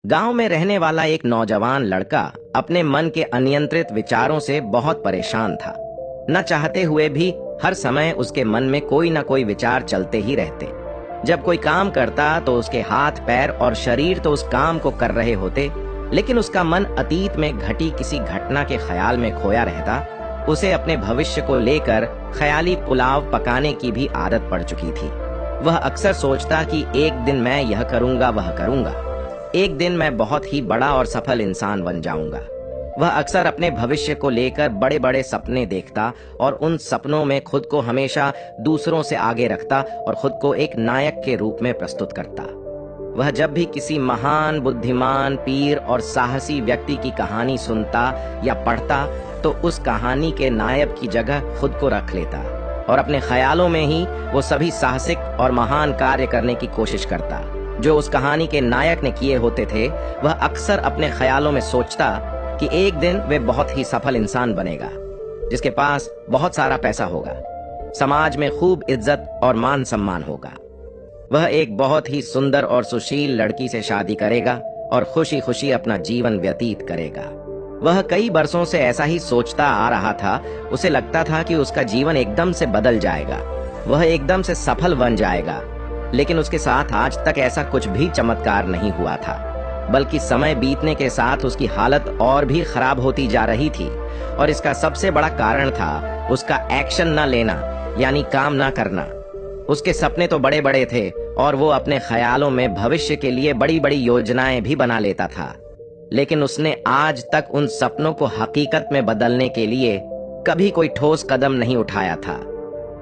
गांव में रहने वाला एक नौजवान लड़का अपने मन के अनियंत्रित विचारों से बहुत परेशान था। न चाहते हुए भी हर समय उसके मन में कोई न कोई विचार चलते ही रहते। जब कोई काम करता तो उसके हाथ पैर और शरीर तो उस काम को कर रहे होते, लेकिन उसका मन अतीत में घटी किसी घटना के ख्याल में खोया रहता। उसे अपने भविष्य को लेकर ख्याली पुलाव पकाने की भी आदत पड़ चुकी थी। वह अक्सर सोचता कि एक दिन मैं यह करूंगा, वह करूंगा, एक दिन मैं बहुत ही बड़ा और सफल इंसान बन जाऊंगा। वह अक्सर अपने भविष्य को लेकर बड़े बड़े सपने देखता और उन सपनों में खुद को हमेशा दूसरों से आगे रखता और खुद को एक नायक के रूप में प्रस्तुत करता। वह जब भी किसी महान, बुद्धिमान, पीर और साहसी व्यक्ति की कहानी सुनता या पढ़ता तो उस कहानी के नायक की जगह खुद को रख लेता और अपने ख्यालों में ही वो सभी साहसिक और महान कार्य करने की कोशिश करता जो उस कहानी के नायक ने किए होते थे। वह अक्सर अपने ख्यालों में सोचता कि एक दिन वे बहुत ही सफल इंसान बनेगा, जिसके पास बहुत सारा पैसा होगा, समाज में खूब इज्जत और मान सम्मान होगा। वह एक बहुत ही सुंदर और सुशील लड़की से शादी करेगा और खुशी खुशी अपना जीवन व्यतीत करेगा। वह कई बरसों से ऐसा ही सोचता आ रहा था। उसे लगता था कि उसका जीवन एकदम से बदल जाएगा, वह एकदम से सफल बन जाएगा। लेकिन उसके साथ आज तक ऐसा कुछ भी चमत्कार नहीं हुआ था, बल्कि समय बीतने के साथ उसकी हालत और भी खराब होती जा रही थी। और इसका सबसे बड़ा कारण था उसका एक्शन न लेना, यानी काम न करना। उसके सपने तो बड़े बड़े थे और वो अपने ख्यालों में भविष्य के लिए बड़ी बड़ी योजनाएं भी बना लेता था, लेकिन उसने आज तक उन सपनों को हकीकत में बदलने के लिए कभी कोई ठोस कदम नहीं उठाया था,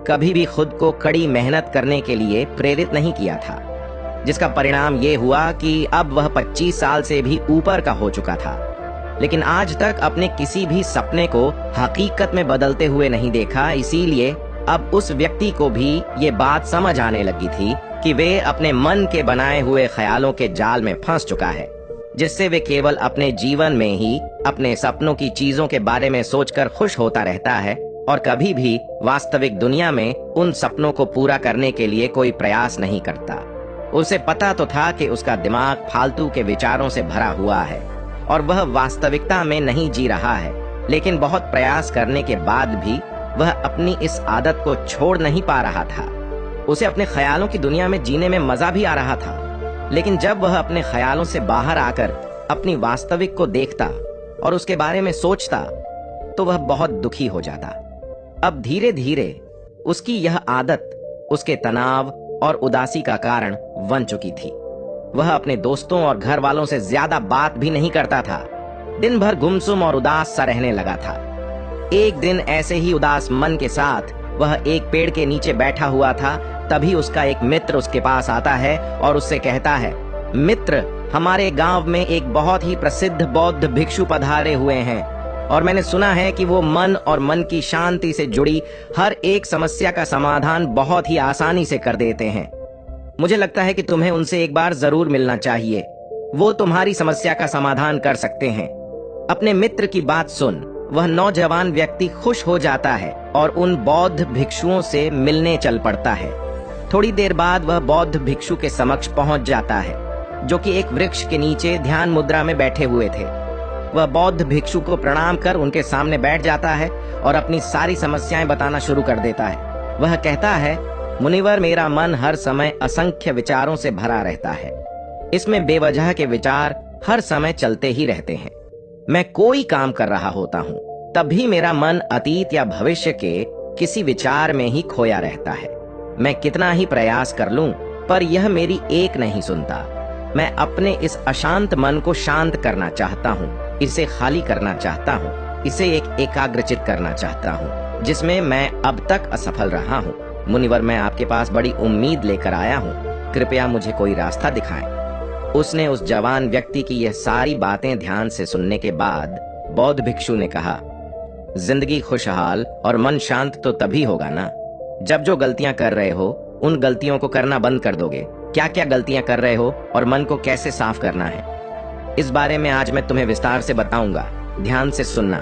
कभी भी खुद को कड़ी मेहनत करने के लिए प्रेरित नहीं किया था। जिसका परिणाम ये हुआ कि अब वह 25 साल से भी ऊपर का हो चुका था, लेकिन आज तक अपने किसी भी सपने को हकीकत में बदलते हुए नहीं देखा। इसीलिए अब उस व्यक्ति को भी ये बात समझ आने लगी थी कि वे अपने मन के बनाए हुए ख्यालों के जाल में फंस चुका है, जिससे वे केवल अपने जीवन में ही अपने सपनों की चीजों के बारे में सोचकर खुश होता रहता है और कभी भी वास्तविक दुनिया में उन सपनों को पूरा करने के लिए कोई प्रयास नहीं करता। उसे पता तो था कि उसका दिमाग फालतू के विचारों से भरा हुआ है और वह वास्तविकता में नहीं जी रहा है, लेकिन बहुत प्रयास करने के बाद भी वह अपनी इस आदत को छोड़ नहीं पा रहा था। उसे अपने ख्यालों की दुनिया में जीने में मजा भी आ रहा था, लेकिन जब वह अपने ख्यालों से बाहर आकर अपनी वास्तविक को देखता और उसके बारे में सोचता तो वह बहुत दुखी हो जाता। अब धीरे धीरे उसकी यह आदत उसके तनाव और उदासी का कारण बन चुकी थी। वह अपने दोस्तों और घर वालों से ज्यादा बात भी नहीं करता था, दिन भर गुमसुम और उदास सा रहने लगा था। एक दिन ऐसे ही उदास मन के साथ वह एक पेड़ के नीचे बैठा हुआ था, तभी उसका एक मित्र उसके पास आता है और उससे कहता है, मित्र, हमारे गांव में एक बहुत ही प्रसिद्ध बौद्ध भिक्षु पधारे हुए हैं और मैंने सुना है कि वो मन और मन की शांति से जुड़ी हर एक समस्या का समाधान बहुत ही आसानी से कर देते हैं। मुझे लगता है कि तुम्हें उनसे एक बार जरूर मिलना चाहिए, वो तुम्हारी समस्या का समाधान कर सकते हैं। अपने मित्र की बात सुन वह नौजवान व्यक्ति खुश हो जाता है और उन बौद्ध भिक्षुओं से मिलने चल पड़ता है। थोड़ी देर बाद वह बौद्ध भिक्षु के समक्ष पहुंच जाता है, जो कि एक वृक्ष के नीचे ध्यान मुद्रा में बैठे हुए थे। वह बौद्ध भिक्षु को प्रणाम कर उनके सामने बैठ जाता है और अपनी सारी समस्याएं बताना शुरू कर देता है। वह कहता है, मुनिवर, मेरा मन हर समय असंख्य विचारों से भरा रहता है। इसमें बेवजह के विचार हर समय चलते ही रहते हैं। मैं कोई काम कर रहा होता हूँ, तब भी मेरा मन अतीत या भविष्य के किसी विचार में ही खोया रहता है। मैं कितना ही प्रयास कर लूं, पर यह मेरी एक नहीं सुनता। मैं अपने इस अशांत मन को शांत करना चाहता हूँ, इसे खाली करना चाहता हूँ, इसे एक एकाग्रचित करना चाहता हूँ, जिसमें मैं अब तक असफल रहा हूँ। मुनिवर, मैं आपके पास बड़ी उम्मीद लेकर आया हूँ, कृपया मुझे कोई रास्ता दिखाएं। उसने उस जवान व्यक्ति की यह सारी बातें ध्यान से सुनने के बाद बौद्ध भिक्षु ने कहा, जिंदगी खुशहाल और मन शांत तो तभी होगा ना, जब जो गलतियां कर रहे हो उन गलतियों को करना बंद कर दोगे। क्या क्या गलतियां कर रहे हो और मन को कैसे साफ करना है, इस बारे में आज मैं तुम्हें विस्तार से बताऊंगा। ध्यान से सुनना।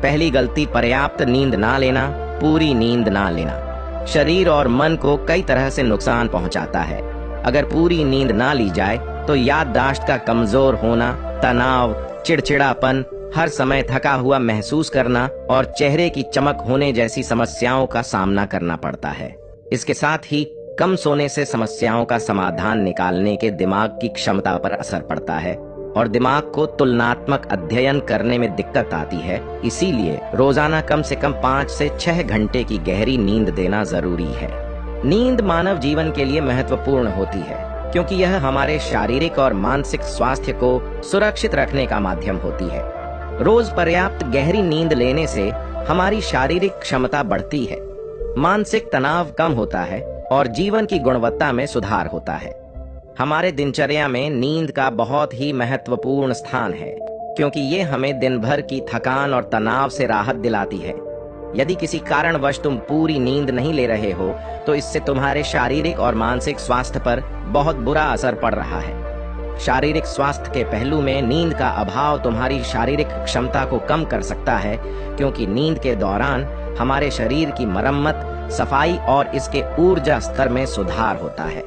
पहली गलती, पर्याप्त नींद ना लेना, पूरी नींद ना लेना। शरीर और मन को कई तरह से नुकसान पहुंचाता है। अगर पूरी नींद ना ली जाए तो याददाश्त का कमजोर होना, तनाव, चिड़चिड़ापन, हर समय थका हुआ महसूस करना और चेहरे की चमक होने जैसी समस्याओं का सामना करना पड़ता है। इसके साथ ही कम सोने से समस्याओं का समाधान निकालने के दिमाग की क्षमता पर असर पड़ता है और दिमाग को तुलनात्मक अध्ययन करने में दिक्कत आती है। इसीलिए रोजाना कम से कम 5 से 6 घंटे की गहरी नींद देना जरूरी है। नींद मानव जीवन के लिए महत्वपूर्ण होती है क्योंकि यह हमारे शारीरिक और मानसिक स्वास्थ्य को सुरक्षित रखने का माध्यम होती है। रोज पर्याप्त गहरी नींद लेने से हमारी शारीरिक क्षमता बढ़ती है, मानसिक तनाव कम होता है और जीवन की गुणवत्ता में सुधार होता है। हमारे दिनचर्या में नींद का बहुत ही महत्वपूर्ण स्थान है क्योंकि ये हमें दिन भर की थकान और तनाव से राहत दिलाती है। यदि किसी कारणवश तुम पूरी नींद नहीं ले रहे हो तो इससे तुम्हारे शारीरिक और मानसिक स्वास्थ्य पर बहुत बुरा असर पड़ रहा है। शारीरिक स्वास्थ्य के पहलू में नींद का अभाव तुम्हारी शारीरिक क्षमता को कम कर सकता है क्योंकि नींद के दौरान हमारे शरीर की मरम्मत, सफाई और इसके ऊर्जा स्तर में सुधार होता है।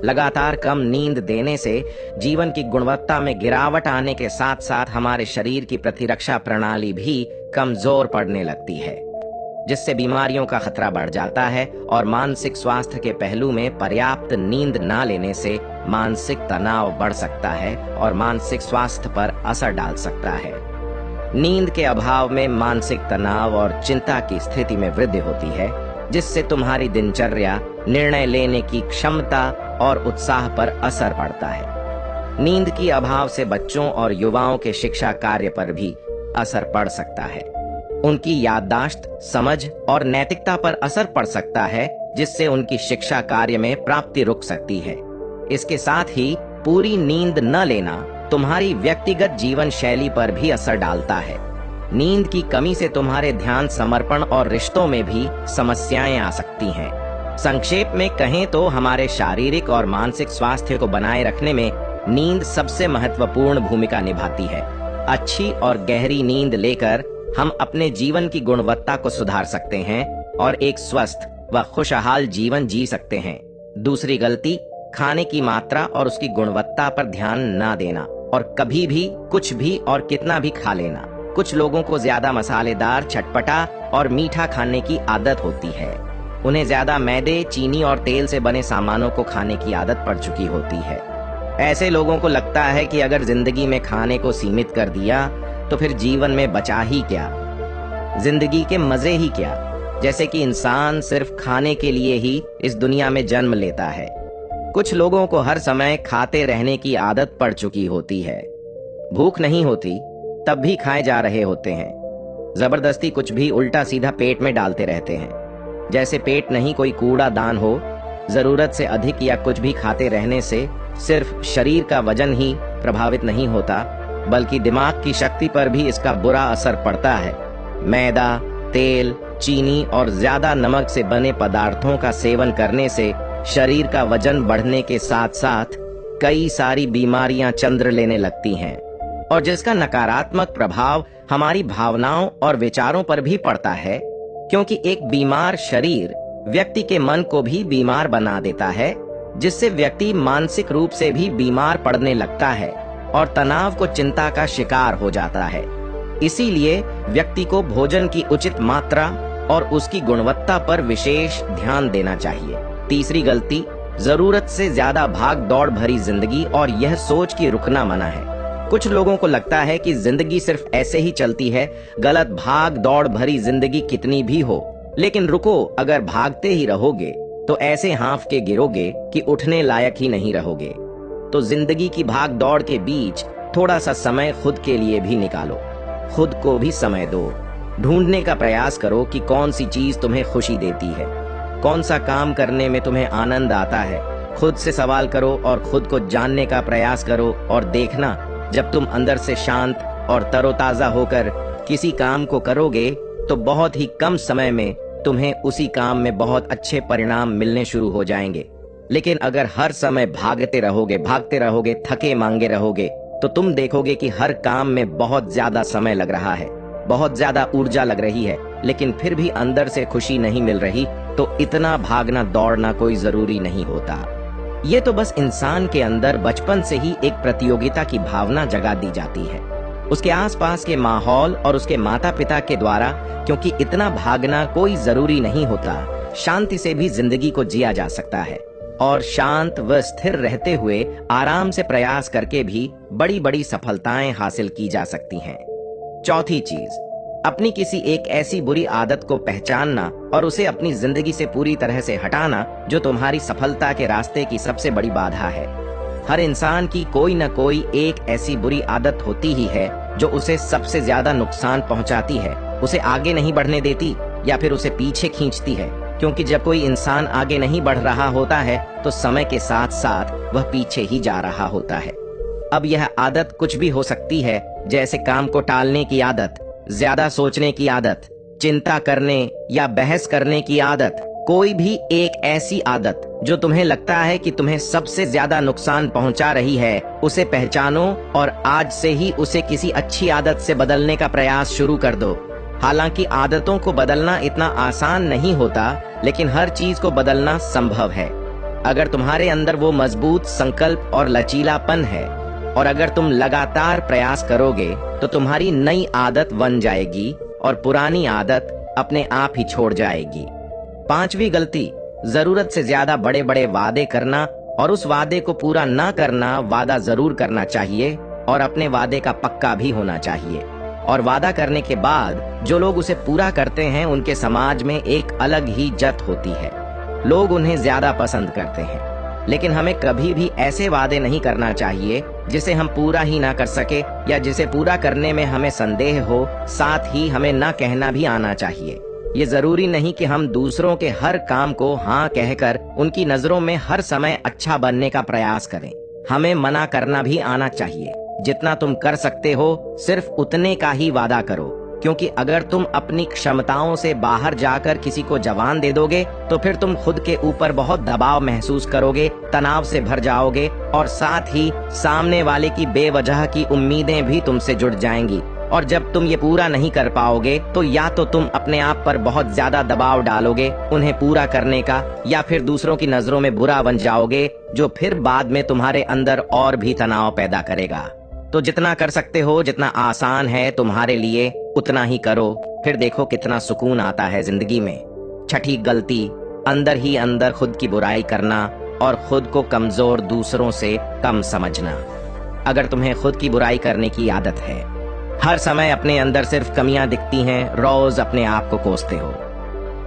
लगातार कम नींद देने से जीवन की गुणवत्ता में गिरावट आने के साथ साथ हमारे शरीर की प्रतिरक्षा प्रणाली भी कमजोर पड़ने लगती है, जिससे बीमारियों का खतरा बढ़ जाता है और मानसिक स्वास्थ्य के पहलू में पर्याप्त नींद ना लेने से मानसिक तनाव बढ़ सकता है और मानसिक स्वास्थ्य पर असर डाल सकता है। नींद के अभाव में मानसिक तनाव और चिंता की स्थिति में वृद्धि होती है, जिससे तुम्हारी दिनचर्या, निर्णय लेने की क्षमता और उत्साह पर असर पड़ता है। नींद की अभाव से बच्चों और युवाओं के शिक्षा कार्य पर भी असर पड़ सकता है। उनकी याददाश्त, समझ और नैतिकता पर असर पड़ सकता है, जिससे उनकी शिक्षा कार्य में प्राप्ति रुक सकती है। इसके साथ ही पूरी नींद न लेना तुम्हारी व्यक्तिगत जीवन शैली पर भी असर डालता है। नींद की कमी से तुम्हारे ध्यान, समर्पण और रिश्तों में भी समस्याएं आ सकती हैं। संक्षेप में कहें तो हमारे शारीरिक और मानसिक स्वास्थ्य को बनाए रखने में नींद सबसे महत्वपूर्ण भूमिका निभाती है। अच्छी और गहरी नींद लेकर हम अपने जीवन की गुणवत्ता को सुधार सकते हैं और एक स्वस्थ व खुशहाल जीवन जी सकते हैं। दूसरी गलती, खाने की मात्रा और उसकी गुणवत्ता पर ध्यान ना देना और कभी भी कुछ भी और कितना भी खा लेना। कुछ लोगों को ज्यादा मसालेदार, चटपटा और मीठा खाने की आदत होती है। उन्हें ज्यादा मैदे, चीनी और तेल से बने सामानों को खाने की आदत पड़ चुकी होती है। ऐसे लोगों को लगता है कि अगर जिंदगी में खाने को सीमित कर दिया तो फिर जीवन में बचा ही क्या, जिंदगी के मजे ही क्या, जैसे कि इंसान सिर्फ खाने के लिए ही इस दुनिया में जन्म लेता है। कुछ लोगों को हर समय खाते रहने की आदत पड़ चुकी होती है। भूख नहीं होती तब भी खाए जा रहे होते हैं। जबरदस्ती कुछ भी उल्टा सीधा पेट में डालते रहते हैं, जैसे पेट नहीं कोई कूड़ा दान हो। जरूरत से अधिक या कुछ भी खाते रहने से सिर्फ शरीर का वजन ही प्रभावित नहीं होता, बल्कि दिमाग की शक्ति पर भी इसका बुरा असर पड़ता है। मैदा, तेल, चीनी और ज्यादा नमक से बने पदार्थों का सेवन करने से शरीर का वजन बढ़ने के साथ साथ कई सारी बीमारियां चंद्र लेने लगती हैं और जिसका नकारात्मक प्रभाव हमारी भावनाओं और विचारों पर भी पड़ता है, क्योंकि एक बीमार शरीर व्यक्ति के मन को भी बीमार बना देता है, जिससे व्यक्ति मानसिक रूप से भी बीमार पड़ने लगता है और तनाव को चिंता का शिकार हो जाता है। इसीलिए व्यक्ति को भोजन की उचित मात्रा और उसकी गुणवत्ता पर विशेष ध्यान देना चाहिए। तीसरी गलती, जरूरत से ज्यादा भाग दौड़ भरी जिंदगी और यह सोच कि रुकना मना है। कुछ लोगों को लगता है कि जिंदगी सिर्फ ऐसे ही चलती है। गलत, भाग दौड़ भरी जिंदगी कितनी भी हो, लेकिन रुको, अगर भागते ही रहोगे तो ऐसे हाँफ के गिरोगे कि उठने लायक ही नहीं रहोगे। तो जिंदगी की भाग दौड़ के बीच थोड़ा सा समय खुद के लिए भी निकालो, खुद को भी समय दो। ढूंढने का प्रयास करो कि कौन सी चीज तुम्हें खुशी देती है, कौन सा काम करने में तुम्हें आनंद आता है। खुद से सवाल करो और खुद को जानने का प्रयास करो और देखना, जब तुम अंदर से शांत और तरोताजा होकर किसी काम को करोगे तो बहुत ही कम समय में तुम्हें उसी काम में बहुत अच्छे परिणाम मिलने शुरू हो जाएंगे। लेकिन अगर हर समय भागते रहोगे, थके मांगे रहोगे, तो तुम देखोगे कि हर काम में बहुत ज्यादा समय लग रहा है, बहुत ज्यादा ऊर्जा लग रही है, लेकिन फिर भी अंदर से खुशी नहीं मिल रही। तो इतना भागना दौड़ना कोई जरूरी नहीं होता। ये तो बस इंसान के अंदर बचपन से ही एक प्रतियोगिता की भावना जगा दी जाती है, उसके आसपास के माहौल और उसके माता पिता के द्वारा, क्योंकि इतना भागना कोई जरूरी नहीं होता। शांति से भी जिंदगी को जिया जा सकता है और शांत व स्थिर रहते हुए आराम से प्रयास करके भी बड़ी बड़ी सफलताएं हासिल की जा सकती हैं। चौथी चीज, अपनी किसी एक ऐसी बुरी आदत को पहचानना और उसे अपनी जिंदगी से पूरी तरह से हटाना जो तुम्हारी सफलता के रास्ते की सबसे बड़ी बाधा है। हर इंसान की कोई न कोई एक ऐसी बुरी आदत होती ही है जो उसे सबसे ज्यादा नुकसान पहुंचाती है, उसे आगे नहीं बढ़ने देती या फिर उसे पीछे खींचती है। क्योंकि जब कोई इंसान आगे नहीं बढ़ रहा होता है तो समय के साथ साथ वह पीछे ही जा रहा होता है। अब यह आदत कुछ भी हो सकती है, जैसे काम को टालने की आदत, ज्यादा सोचने की आदत, चिंता करने या बहस करने की आदत। कोई भी एक ऐसी आदत जो तुम्हें लगता है कि तुम्हें सबसे ज्यादा नुकसान पहुंचा रही है, उसे पहचानो और आज से ही उसे किसी अच्छी आदत से बदलने का प्रयास शुरू कर दो। हालांकि आदतों को बदलना इतना आसान नहीं होता, लेकिन हर चीज को बदलना संभव है अगर तुम्हारे अंदर वो मजबूत संकल्प और लचीलापन है, और अगर तुम लगातार प्रयास करोगे तो तुम्हारी नई आदत बन जाएगी और पुरानी आदत अपने आप ही छोड़ जाएगी। पांचवी गलती, जरूरत से ज्यादा बड़े बड़े वादे करना और उस वादे को पूरा ना करना। वादा जरूर करना चाहिए और अपने वादे का पक्का भी होना चाहिए, और वादा करने के बाद जो लोग उसे पूरा करते हैं उनके समाज में एक अलग ही जत होती है। लोग उन्हें ज्यादा पसंद करते हैं। लेकिन हमें कभी भी ऐसे वादे नहीं करना चाहिए जिसे हम पूरा ही ना कर सके या जिसे पूरा करने में हमें संदेह हो। साथ ही हमें ना कहना भी आना चाहिए। ये जरूरी नहीं कि हम दूसरों के हर काम को हाँ कहकर उनकी नजरों में हर समय अच्छा बनने का प्रयास करें। हमें मना करना भी आना चाहिए। जितना तुम कर सकते हो सिर्फ उतने का ही वादा करो, क्योंकि अगर तुम अपनी क्षमताओं से बाहर जाकर किसी को जवान दे दोगे तो फिर तुम खुद के ऊपर बहुत दबाव महसूस करोगे, तनाव से भर जाओगे और साथ ही सामने वाले की बेवजह की उम्मीदें भी तुमसे जुड़ जाएंगी। और जब तुम ये पूरा नहीं कर पाओगे तो या तो तुम अपने आप पर बहुत ज्यादा दबाव डालोगे उन्हें पूरा करने का, या फिर दूसरों की नजरों में बुरा बन जाओगे, जो फिर बाद में तुम्हारे अंदर और भी तनाव पैदा करेगा। तो जितना कर सकते हो, जितना आसान है तुम्हारे लिए, उतना ही करो। फिर देखो कितना सुकून आता है जिंदगी में। छठी गलती, अंदर ही अंदर खुद की बुराई करना और खुद को कमजोर दूसरों से कम समझना। अगर तुम्हें खुद की बुराई करने की आदत है, हर समय अपने अंदर सिर्फ कमियां दिखती हैं, रोज अपने आप को कोसते हो,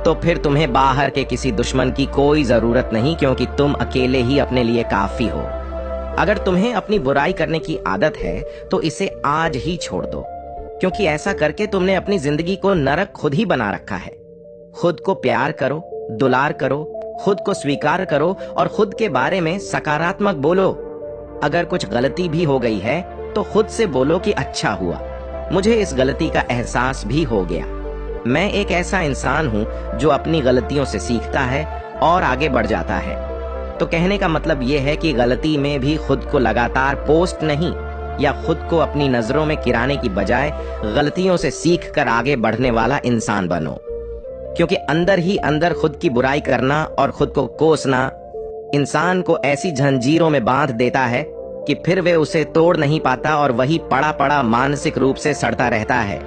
तो फिर तुम्हें बाहर के किसी दुश्मन की कोई जरूरत नहीं, क्योंकि तुम अकेले ही अपने लिए काफी हो। अगर तुम्हें अपनी बुराई करने की आदत है तो इसे आज ही छोड़ दो, क्योंकि ऐसा करके तुमने अपनी जिंदगी को नरक खुद ही बना रखा है। खुद को प्यार करो, दुलार करो, खुद को स्वीकार करो और खुद के बारे में सकारात्मक बोलो। अगर कुछ गलती भी हो गई है तो खुद से बोलो कि अच्छा हुआ, मुझे इस गलती का एहसास भी हो गया। मैं एक ऐसा इंसान हूं जो अपनी गलतियों से सीखता है और आगे बढ़ जाता है। तो कहने का मतलब यह है कि गलती में भी खुद को लगातार पोस्ट नहीं या खुद को अपनी नजरों में गिराने की बजाय गलतियों से सीख कर आगे बढ़ने वाला इंसान बनो, क्योंकि अंदर ही अंदर खुद की बुराई करना और खुद को कोसना इंसान को ऐसी जंजीरों में बांध देता है कि फिर वे उसे तोड़ नहीं पाता और वही पड़ा पड़ा मानसिक रूप से सड़ता रहता है।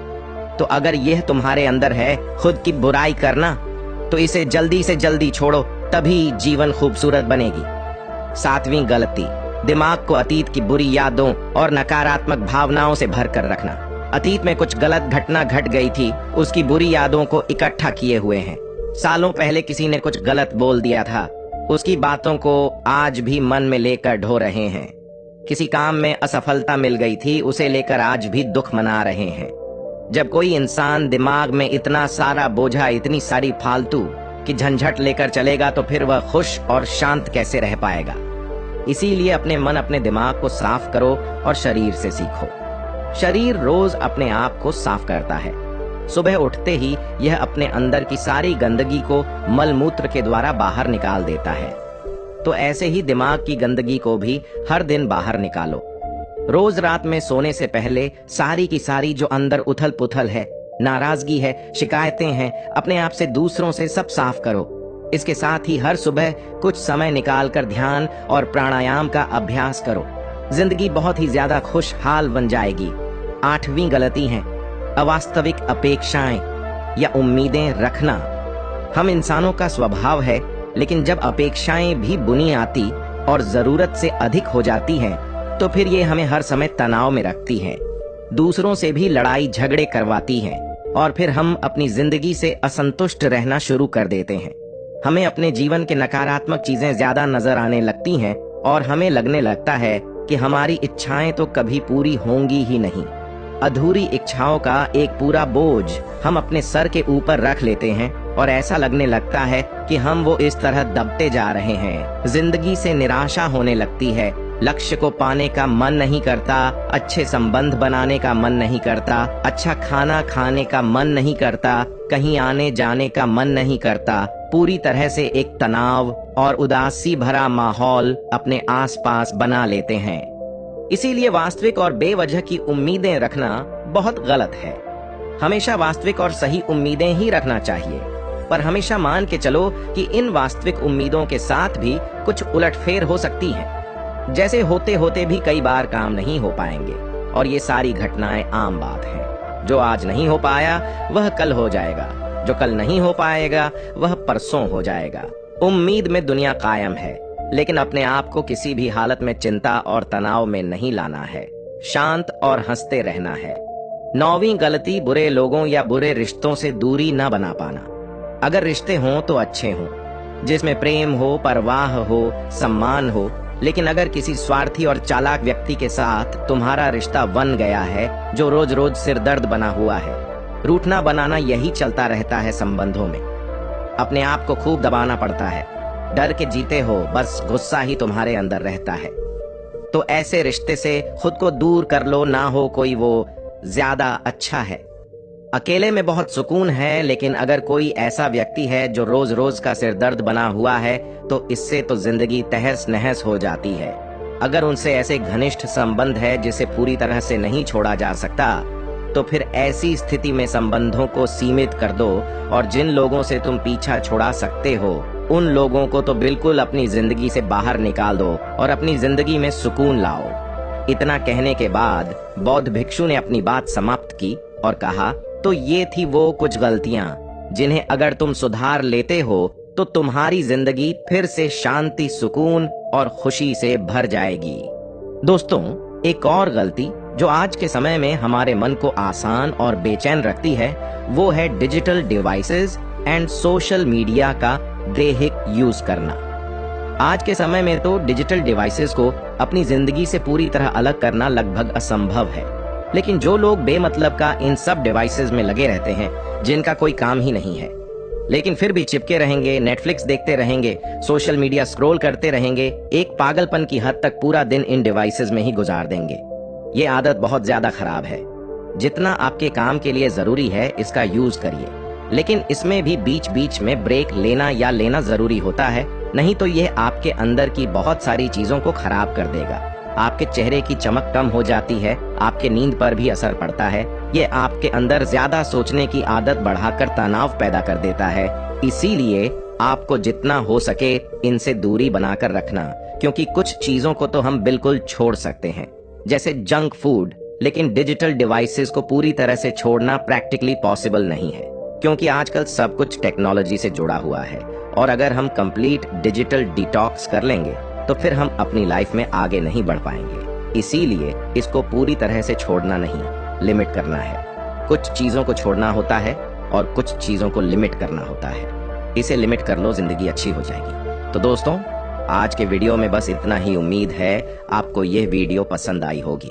तो अगर यह तुम्हारे अंदर है खुद की बुराई करना, तो इसे जल्दी से जल्दी छोड़ो, तभी जीवन खूबसूरत बनेगी। सातवीं गलती, दिमाग को अतीत की बुरी यादों और नकारात्मक भावनाओं से भर कर रखना। अतीत में कुछ गलत घटना घट गई थी, उसकी बुरी यादों को इकट्ठा किए हुए हैं। सालों पहले किसी ने कुछ गलत बोल दिया था, उसकी बातों को आज भी मन में लेकर ढो रहे हैं। किसी काम में असफलता मिल गई थी, उसे लेकर आज भी दुख मना रहे हैं। जब कोई इंसान दिमाग में इतना सारा बोझा, इतनी सारी फालतू की झंझट लेकर चलेगा तो फिर वह खुश और शांत कैसे रह पाएगा। इसीलिए अपने मन, अपने दिमाग को साफ करो और शरीर से सीखो। शरीर रोज अपने आप को साफ करता है। सुबह उठते ही यह अपने अंदर की सारी गंदगी को मल मूत्र के द्वारा बाहर निकाल देता है। तो ऐसे ही दिमाग की गंदगी को भी हर दिन बाहर निकालो। रोज रात में सोने से पहले सारी की सारी जो अंदर उथल पुथल है, नाराजगी है, शिकायतें हैं, अपने आप से, दूसरों से, सब साफ करो। इसके साथ ही हर सुबह कुछ समय निकालकर ध्यान और प्राणायाम का अभ्यास करो। जिंदगी बहुत ही ज्यादा खुशहाल बन जाएगी। 8वीं गलती है अवास्तविक अपेक्षाएं या उम्मीदें रखना। हम इंसानों का स्वभाव है, लेकिन जब अपेक्षाएं भी बुनी आती और जरूरत से अधिक हो जाती हैं, तो फिर ये हमें हर समय तनाव में रखती हैं, दूसरों से भी लड़ाई झगड़े करवाती हैं और फिर हम अपनी जिंदगी से असंतुष्ट रहना शुरू कर देते हैं। हमें अपने जीवन के नकारात्मक चीजें ज्यादा नजर आने लगती हैं और हमें लगने लगता है कि हमारी इच्छाएं तो कभी पूरी होंगी ही नहीं। अधूरी इच्छाओं का एक पूरा बोझ हम अपने सर के ऊपर रख लेते हैं और ऐसा लगने लगता है कि हम वो इस तरह दबते जा रहे हैं। जिंदगी से निराशा होने लगती है, लक्ष्य को पाने का मन नहीं करता, अच्छे संबंध बनाने का मन नहीं करता, अच्छा खाना खाने का मन नहीं करता, कहीं आने जाने का मन नहीं करता। पूरी तरह से एक तनाव और उदासी भरा माहौल अपने आसपास बना लेते हैं। इसीलिए वास्तविक और बेवजह की उम्मीदें रखना बहुत गलत है। हमेशा वास्तविक और सही उम्मीदें ही रखना चाहिए, पर हमेशा मान के चलो कि इन वास्तविक उम्मीदों के साथ भी कुछ उलटफेर हो सकती है। जैसे होते होते भी कई बार काम नहीं हो पाएंगे और ये सारी घटनाएं आम बात है। जो आज नहीं हो पाया वह कल हो जाएगा, जो कल नहीं हो पाएगा वह परसों हो जाएगा। उम्मीद में दुनिया कायम है, लेकिन अपने आप को किसी भी हालत में चिंता और तनाव में नहीं लाना है। शांत और हंसते रहना है। 9वीं गलती बुरे लोगों या बुरे रिश्तों से दूरी न बना पाना। अगर रिश्ते हों तो अच्छे हों, जिसमें प्रेम हो, परवाह हो, सम्मान हो, लेकिन अगर किसी स्वार्थी और चालाक व्यक्ति के साथ तुम्हारा रिश्ता बन गया है जो रोज रोज सिरदर्द बना हुआ है, रूठना बनाना यही चलता रहता है संबंधों में। अपने आप को खूब दबाना पड़ता है, डर के जीते हो, बस गुस्सा ही तुम्हारे अंदर रहता है। तो ऐसे रिश्ते से खुद को दूर कर लो, ना हो कोई वो ज्यादा अच्छा है। अकेले में बहुत सुकून है, लेकिन अगर कोई ऐसा व्यक्ति है जो रोज रोज का सिरदर्द बना हुआ है, तो इससे तो जिंदगी तहस नहस हो जाती है। अगर उनसे ऐसे घनिष्ठ संबंध है जिसे पूरी तरह से नहीं छोड़ा जा सकता, तो फिर ऐसी स्थिति में संबंधों को सीमित कर दो और जिन लोगों से तुम पीछा छुड़ा सकते हो, उन लोगों को तो बिल्कुल अपनी जिंदगी से बाहर निकाल दो और अपनी जिंदगी में सुकून लाओ। इतना कहने के बाद बौद्ध भिक्षु ने अपनी बात समाप्त की और कहा, तो ये थी वो कुछ गलतियां जिन्हें अगर तुम सुधार लेते हो तो तुम्हारी जिंदगी फिर से शांति, सुकून और खुशी से भर जाएगी। दोस्तों, एक और गलती जो आज के समय में हमारे मन को आसान और बेचैन रखती है, वो है digital devices and social media का दैहिक यूज करना। आज के समय में तो डिजिटल डिवाइसेस को अपनी जिंदगी से पूरी तरह अलग करना लगभग असंभव है, लेकिन जो लोग बेमतलब का इन सब डिवाइसेस में लगे रहते हैं जिनका कोई काम ही नहीं है, लेकिन फिर भी चिपके रहेंगे, नेटफ्लिक्स देखते रहेंगे, सोशल मीडिया स्क्रॉल करते रहेंगे, एक पागलपन की हद तक पूरा दिन इन डिवाइसेस में ही गुजार देंगे। ये आदत बहुत ज्यादा खराब है। जितना आपके काम के लिए जरूरी है इसका यूज करिए, लेकिन इसमें भी बीच बीच में ब्रेक लेना या लेना जरूरी होता है, नहीं तो यह आपके अंदर की बहुत सारी चीजों को खराब कर देगा। आपके चेहरे की चमक कम हो जाती है, आपके नींद पर भी असर पड़ता है, ये आपके अंदर ज्यादा सोचने की आदत बढ़ाकर तनाव पैदा कर देता है। इसीलिए आपको जितना हो सके इनसे दूरी बनाकर रखना, क्योंकि कुछ चीजों को तो हम बिल्कुल छोड़ सकते हैं, जैसे जंक फूड, लेकिन डिजिटल डिवाइसेस को पूरी तरह से छोड़ना प्रैक्टिकली पॉसिबल नहीं है, क्योंकि आजकल सब कुछ टेक्नोलॉजी से जुड़ा हुआ है और अगर हम कंप्लीट डिजिटल डिटॉक्स कर लेंगे तो फिर हम अपनी लाइफ में आगे नहीं बढ़ पाएंगे। इसीलिए इसको पूरी तरह से छोड़ना नहीं, लिमिट करना है। कुछ चीजों को छोड़ना होता है और कुछ चीजों को लिमिट करना होता है। इसे लिमिट कर लो, जिंदगी अच्छी हो जाएगी। तो दोस्तों, आज के वीडियो में बस इतना ही। उम्मीद है आपको यह वीडियो पसंद आई होगी।